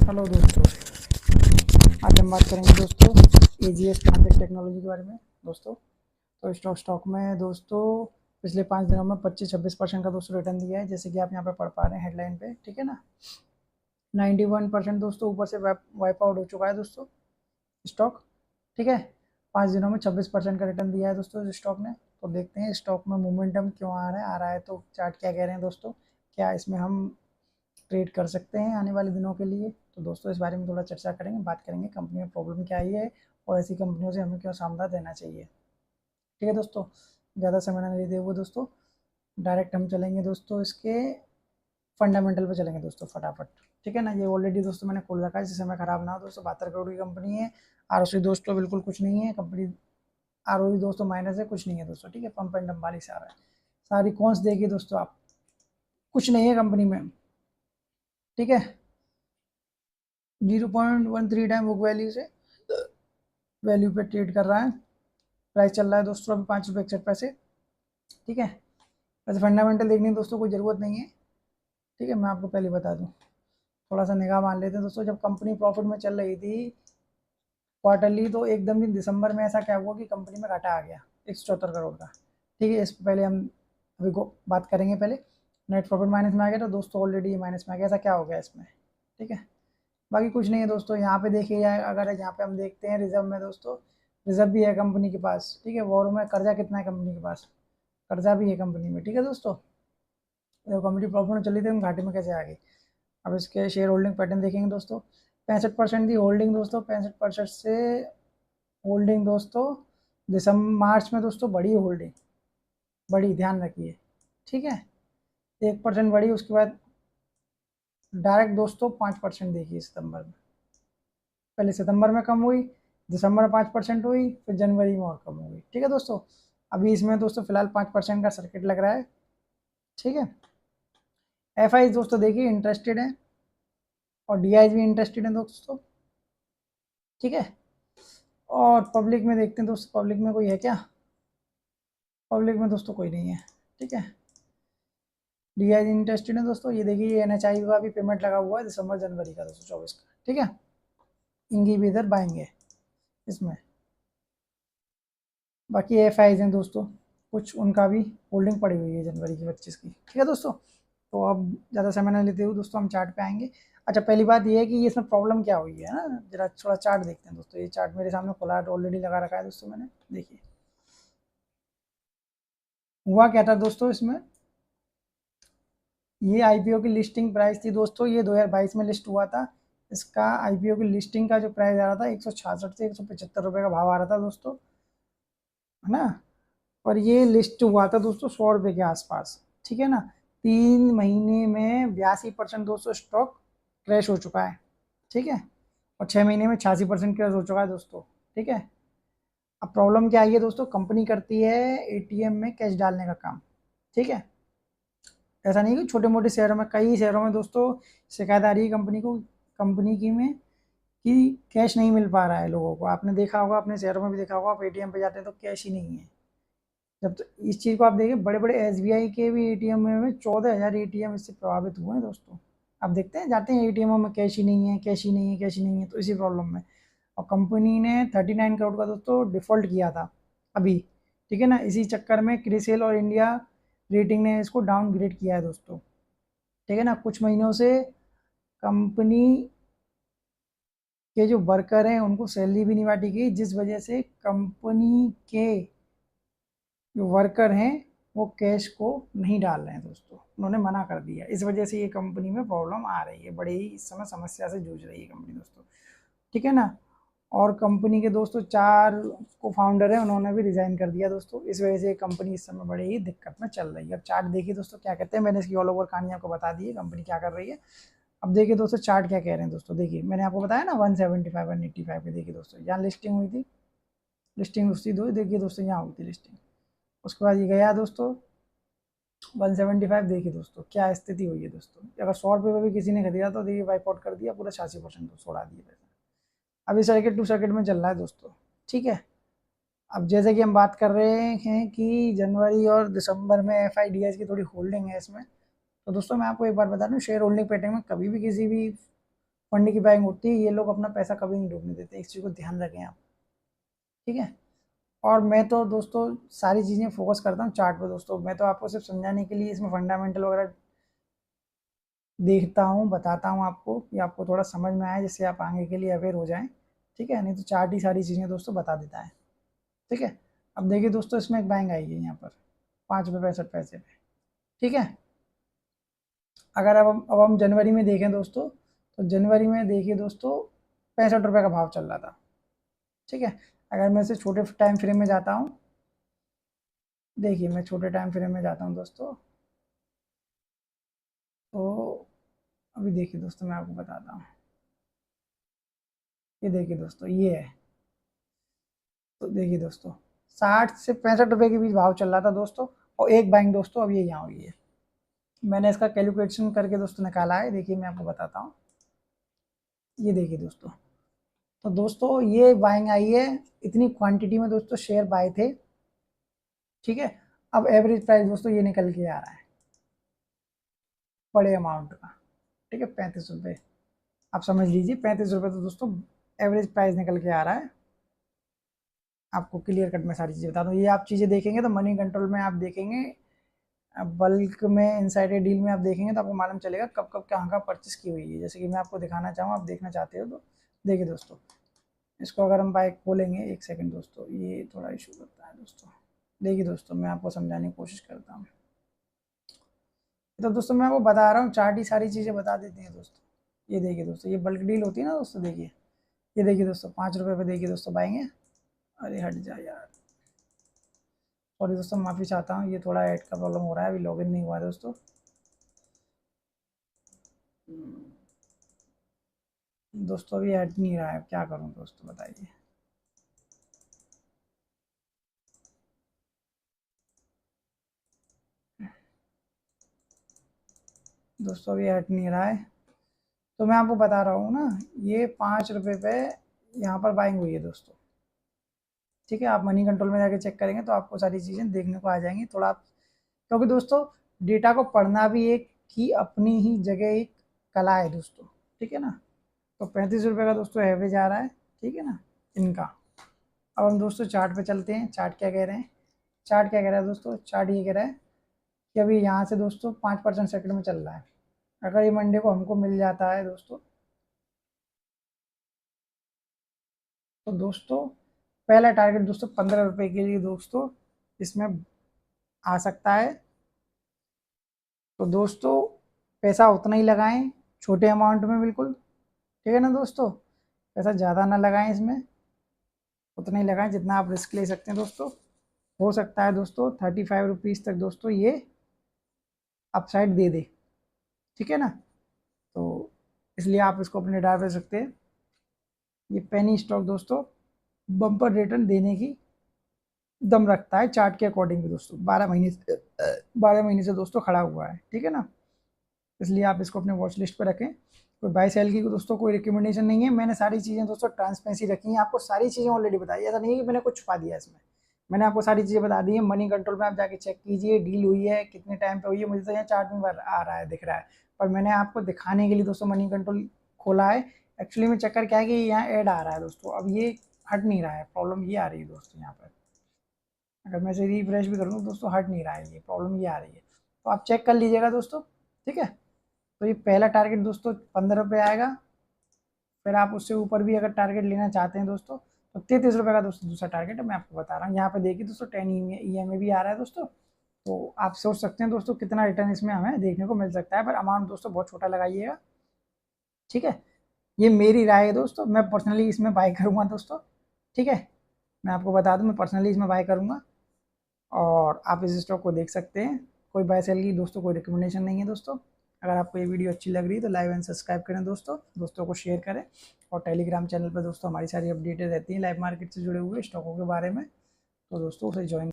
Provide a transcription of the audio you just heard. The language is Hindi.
हेलो दोस्तों, आज हम बात करेंगे दोस्तों एजीएस ट्रांजिट टेक्नोलॉजी के बारे में। दोस्तों तो स्टॉक में दोस्तों पिछले 5 दिनों में 25-26% का दोस्तों रिटर्न दिया है, जैसे कि आप यहाँ पे पढ़ पा रहे हैं हेडलाइन पे। ठीक है ना, 91% दोस्तों ऊपर से वाइप आउट हो चुका है दोस्तों स्टॉक। ठीक है, 5 दिनों में 26% का रिटर्न दिया है दोस्तों इस स्टॉक ने। तो देखते हैं स्टॉक में मोमेंटम क्यों आ रहा है तो चार्ट क्या कह रहे हैं दोस्तों, क्या इसमें हम ट्रेड कर सकते हैं आने वाले दिनों के लिए। तो दोस्तों इस बारे में थोड़ा चर्चा करेंगे, बात करेंगे कंपनी में प्रॉब्लम क्या आई है और ऐसी कंपनियों से हमें क्यों सावधान रहना चाहिए। ठीक है दोस्तों, ज़्यादा समय ना लेते हुए दोस्तों डायरेक्ट हम चलेंगे दोस्तों इसके फंडामेंटल पे चलेंगे दोस्तों फटाफट। ठीक है ना, ये ऑलरेडी दोस्तों मैंने खोल रखा है, जिससे समय खराब ना हो दोस्तों। 72 करोड़ की कंपनी है। आर दोस्तों बिल्कुल कुछ नहीं है कंपनी, आर दोस्तों माइनस है, कुछ नहीं है दोस्तों। ठीक है, पंप एंड डंप वाली से आ रहा है। सारी कॉन्स देखिए दोस्तों आप, कुछ नहीं है कंपनी में। ठीक है, 0.13 टाइम बुक वैल्यू से वैल्यू पे ट्रेड कर रहा है। प्राइस चल रहा है दोस्तों अभी 5 रुपये 61 पैसे। ठीक है, वैसे फंडामेंटल देखने की दोस्तों कोई ज़रूरत नहीं है। ठीक है, मैं आपको पहले बता दूं, थोड़ा सा निगाह मान लेते हैं दोस्तों। जब कंपनी प्रॉफिट में चल रही थी क्वार्टरली, तो एकदम ही दिसंबर में ऐसा क्या हुआ कि कंपनी में घाटा आ गया 174 करोड़ का। ठीक है, इस पहले हम अभी को बात करेंगे। पहले नेट प्रॉफिट माइनस में आ गया, तो दोस्तों ऑलरेडी माइनस में आ गया। ऐसा क्या हो गया इसमें? ठीक है, बाकी कुछ नहीं है दोस्तों। यहाँ पे देखिए जाए, अगर यहाँ पे हम देखते हैं रिजर्व में दोस्तों, रिजर्व भी है कंपनी के पास। ठीक है, वॉर में कर्जा कितना है कंपनी के पास, कर्जा भी है कंपनी में। ठीक है दोस्तों, जब कंपनी प्रॉफिट में चली थी हम घाटे में कैसे आ गई। अब इसके शेयर होल्डिंग पैटर्न देखेंगे दोस्तों, 65% की होल्डिंग दोस्तों, 65% से होल्डिंग दोस्तों दिसंबर मार्च में दोस्तों बढ़ी होल्डिंग, बढ़ी, ध्यान रखिए। ठीक है, 1% बढ़ी, उसके बाद डायरेक्ट दोस्तों 5% देखिए सितंबर में। पहले सितंबर में कम हुई, दिसंबर में 5% हुई, फिर जनवरी में और कम हो गई। ठीक है दोस्तों, अभी इसमें दोस्तों फिलहाल 5% का सर्किट लग रहा है। ठीक है, एफ आई दोस्तों देखिए इंटरेस्टेड है और डी आई भी इंटरेस्टेड है दोस्तों। ठीक है, और पब्लिक में देखते हैं दोस्तों, पब्लिक में कोई है क्या? पब्लिक में दोस्तों कोई नहीं है। ठीक है, डी आई इंटरेस्टेड है दोस्तों। ये देखिए एन एच आई का भी पेमेंट लगा हुआ है दिसंबर जनवरी का दोस्तों 24 का। ठीक है, इनकी भी इधर बाएंगे इसमें। बाकी एफ आईज हैं दोस्तों, कुछ उनका भी होल्डिंग पड़ी हुई है जनवरी की 25 की। ठीक है दोस्तों, तो अब ज़्यादा समय ना लेते हुए दोस्तों हम चार्ट पे आएंगे। अच्छा, पहली बात ये है कि ये इसमें प्रॉब्लम क्या हुई है ना, जरा थोड़ा चार्ट देखते हैं दोस्तों। ये चार्ट मेरे सामने खुला है, ऑलरेडी लगा रखा है दोस्तों मैंने। देखिए हुआ क्या था दोस्तों इसमें, ये आईपीओ की लिस्टिंग प्राइस थी दोस्तों, ये 2022 में लिस्ट हुआ था। इसका आईपीओ की लिस्टिंग का जो प्राइस आ रहा था 166 से 175 रुपये का भाव आ रहा था दोस्तों, है ना। और ये लिस्ट हुआ था दोस्तों 100 रुपये के आसपास। ठीक है ना, 3 महीने में 82% दोस्तों स्टॉक क्रैश हो चुका है। ठीक है, और 6 महीने में 86% क्रैश हो चुका है दोस्तों। ठीक है, अब प्रॉब्लम क्या आई है दोस्तों, कंपनी करती है एटीएम में कैश डालने का काम। ठीक है, ऐसा नहीं कि छोटे मोटे शहरों में, कई शहरों में दोस्तों शिकायत आ रही है कंपनी को, कंपनी की में कि कैश नहीं मिल पा रहा है लोगों को। आपने देखा होगा, अपने शहरों में भी देखा होगा, आप एटीएम पे जाते हैं तो कैश ही नहीं है। जब तो इस चीज़ को आप देखिए, बड़े बड़े एसबीआई के भी एटीएम में 14,000 एटीएम इससे प्रभावित हुए हैं दोस्तों। आप देखते हैं, जाते हैं एटीएमों में कैश ही नहीं है, कैश ही नहीं है, कैश ही नहीं है, तो इसी प्रॉब्लम में। और कंपनी ने 39 करोड़ का दोस्तों डिफ़ॉल्ट किया था अभी। ठीक है ना, इसी चक्कर में क्रिसेल और इंडिया रेटिंग ने इसको डाउनग्रेड किया है दोस्तों। ठीक है ना, कुछ महीनों से कंपनी के जो वर्कर हैं उनको सैलरी भी नहीं बांटी गई, जिस वजह से कंपनी के जो वर्कर हैं वो कैश को नहीं डाल रहे हैं दोस्तों, उन्होंने मना कर दिया। इस वजह से ये कंपनी में प्रॉब्लम आ रही है, बड़ी ही इस समय समस्या से जूझ रही है कंपनी दोस्तों। ठीक है ना, और कंपनी के दोस्तों 4 को फाउंडर है, उन्होंने भी रिजाइन कर दिया दोस्तों। इस वजह से कंपनी इस समय बड़ी ही दिक्कत में चल रही है। अब चार्ट देखिए दोस्तों क्या कहते हैं, मैंने इसकी ऑल ओवर कहानी आपको बता दी है कंपनी क्या कर रही है। अब देखिए दोस्तों चार्ट क्या कह रहे हैं दोस्तों, देखिए मैंने आपको बताया ना 175 185 के। देखिए दोस्तों यहाँ लिस्टिंग हुई थी, लिस्टिंग उसकी दो, देखिए दोस्तों यहाँ हुई थी लिस्टिंग। उसके बाद ये गया दोस्तों 175। देखिए दोस्तों क्या स्थिति हुई है दोस्तों, अगर 100 रुपये में भी किसी ने खरीदा तो देखिए वाइप आउट कर दिया पूरा, 86% दोस्तों उड़ा दिए पैसा। अभी सर्किट टू सर्किट में चल रहा है दोस्तों। ठीक है, अब जैसे कि हम बात कर रहे हैं कि जनवरी और दिसंबर में एफ आई डी एस की थोड़ी होल्डिंग है इसमें। तो दोस्तों मैं आपको एक बार बता दूं, शेयर होल्डिंग पैटर्न में कभी भी किसी भी फंड की बाइंग होती है, ये लोग अपना पैसा कभी नहीं डूबने देते, इस चीज़ को ध्यान रखें आप, ठीक है। और मैं तो दोस्तों सारी चीज़ें फोकस करता हूँ चार्ट पे दोस्तों, मैं तो आपको सिर्फ समझाने के लिए इसमें फंडामेंटल वगैरह देखता हूँ, बताता हूँ आपको कि आपको थोड़ा समझ में आए, जिससे आप आगे के लिए अवेयर हो जाएं, ठीक है। नहीं तो चार्ट ही सारी चीज़ें दोस्तों बता देता है, ठीक है। अब देखिए दोस्तों, इसमें एक बाइंग आई है यहाँ पर 5 रुपये 65 पैसे पे, ठीक है। अगर अब हम जनवरी में देखें दोस्तों, तो जनवरी में देखिए दोस्तों 65 रुपये का भाव चल रहा था, ठीक है। अगर मैं इसे छोटे टाइम फ्रेम में जाता हूँ, देखिए मैं छोटे टाइम फ्रेम में जाता हूँ दोस्तों, तो अभी देखिए दोस्तों मैं आपको बताता हूँ, ये देखिए दोस्तों ये है, तो देखिए दोस्तों 60 से 65 रुपये के बीच भाव चल रहा था दोस्तों, और एक बाइंग दोस्तों अब ये यहाँ हुई है। मैंने इसका कैलकुलेशन करके दोस्तों निकाला है, देखिए मैं आपको बताता हूँ, ये देखिए दोस्तों, तो दोस्तों ये बाइंग आई है, इतनी क्वांटिटी में दोस्तों शेयर बाय थे, ठीक है। अब एवरेज प्राइस दोस्तों ये निकल के आ रहा है बड़े अमाउंट का, ठीक है, 35 रुपये, आप समझ लीजिए 35 रुपये तो दोस्तों एवरेज प्राइस निकल के आ रहा है। आपको क्लियर कट में सारी चीज़ें बता दूँ, ये आप चीज़ें देखेंगे तो मनी कंट्रोल में आप देखेंगे, बल्क में इनसाइडर डील में आप देखेंगे तो आपको मालूम चलेगा कब कब कहाँ कहाँ परचेस की हुई है। जैसे कि मैं आपको दिखाना चाहूँ, आप देखना चाहते हो तो देखिए दोस्तों, इसको अगर हम बाइक खोलेंगे, एक सेकंड दोस्तों, ये थोड़ा इशू करता है दोस्तों, देखिए दोस्तों मैं आपको समझाने की कोशिश करता हूँ। तो दोस्तों मैं आपको बता रहा हूँ, चार्ट ही सारी चीज़ें बता देते हैं दोस्तों। ये देखिए दोस्तों, ये बल्क डील होती है ना दोस्तों, देखिए ये देखिए दोस्तों 5 रुपये पे देखिए दोस्तों बाएंगे, अरे हट जा यार, सॉरी दोस्तों माफ़ी चाहता हूँ, ये थोड़ा ऐड का प्रॉब्लम हो रहा है, अभी लॉगिन नहीं हुआ है दोस्तों। दोस्तों अभी ऐड नहीं रहा है, क्या करूँ दोस्तों बताइए। दोस्तों अभी ऐड नहीं रहा है, तो मैं आपको बता रहा हूँ ना, ये 5 रुपये पे यहाँ पर बाइंग हुई है दोस्तों, ठीक है। आप मनी कंट्रोल में जाके चेक करेंगे तो आपको सारी चीज़ें देखने को आ जाएंगी थोड़ा आप, क्योंकि दोस्तों डेटा को पढ़ना भी एक की अपनी ही जगह एक कला है दोस्तों, ठीक है ना। तो 35 रुपये का दोस्तों एवरेज आ रहा है, ठीक है ना, इनका। अब हम दोस्तों चार्ट पे चलते हैं, चार्ट क्या कह रहे हैं, चार्ट क्या कह रहा है दोस्तों, चार्ट ये कह रहा है कि अभी यहाँ से दोस्तों 5% सेकंड में चल रहा है। अगर ये मंडे को हमको मिल जाता है दोस्तों, तो दोस्तों पहला टारगेट दोस्तों 15 रुपये के लिए दोस्तों इसमें आ सकता है। तो दोस्तों पैसा उतना ही लगाएं, छोटे अमाउंट में बिल्कुल, ठीक है ना दोस्तों, पैसा ज़्यादा ना लगाएं इसमें, उतना ही लगाएं जितना आप रिस्क ले सकते हैं दोस्तों। हो सकता है दोस्तों 35 रुपीज़ तक दोस्तों ये अपसाइड दे दे, ठीक है ना। तो इसलिए आप इसको अपने डाल दे सकते हैं। ये पेनी स्टॉक दोस्तों बम्पर रिटर्न देने की दम रखता है चार्ट के अकॉर्डिंग भी दोस्तों, 12 महीने से दोस्तों खड़ा हुआ है, ठीक है ना। इसलिए आप इसको अपने वॉच लिस्ट पर रखें। कोई बाई सेल की दोस्तों कोई रिकमेंडेशन नहीं है, मैंने सारी चीज़ें दोस्तों ट्रांसपेरेंसी रखी हैं, आपको सारी चीज़ें ऑलरेडी बताई, ऐसा नहीं है कि मैंने कुछ छुपा दिया इसमें, मैंने आपको सारी चीज़ें बता दी है। मनी कंट्रोल में आप जाके चेक कीजिए, डील हुई है कितने टाइम पे हुई है, मुझे तो यहाँ चार्ट में आ रहा है, दिख रहा है, पर मैंने आपको दिखाने के लिए दोस्तों मनी कंट्रोल खोला है। एक्चुअली में चक्कर क्या है कि यहाँ ऐड आ रहा है दोस्तों, अब ये हट नहीं रहा है, प्रॉब्लम ये आ रही है दोस्तों यहाँ पर। अगर मैं इसे रिफ्रेश भी करूँ दोस्तों हट नहीं रहा है, ये प्रॉब्लम ये आ रही है, तो आप चेक कर लीजिएगा दोस्तों, ठीक है। तो ये पहला टारगेट दोस्तों 15 रुपये आएगा, फिर आप उससे ऊपर भी अगर टारगेट लेना चाहते हैं दोस्तों, तो 33 रुपये का दोस्तों दूसरा टारगेट है, मैं आपको बता रहा हूँ। यहाँ पे देखिए दोस्तों 10 EMA भी आ रहा है दोस्तों, तो आप सोच सकते हैं दोस्तों कितना रिटर्न इसमें हमें देखने को मिल सकता है, पर अमाउंट दोस्तों बहुत छोटा लगाइएगा, ठीक है। ये मेरी राय है दोस्तों, मैं पर्सनली इसमें बाय करूँगा दोस्तों, ठीक है। मैं आपको बता दूँ मैं पर्सनली इसमें बाय करूँगा, और आप इस स्टॉक को देख सकते हैं। कोई बाय सेल की दोस्तों कोई रिकमेंडेशन नहीं है दोस्तों। अगर आपको ये वीडियो अच्छी लग रही है तो लाइव एंड सब्सक्राइब करें दोस्तों, दोस्तों को शेयर करें, और टेलीग्राम चैनल पर दोस्तों हमारी सारी अपडेटें रहती हैं लाइव मार्केट से जुड़े हुए स्टॉकों के बारे में, तो दोस्तों उसे ज्वाइन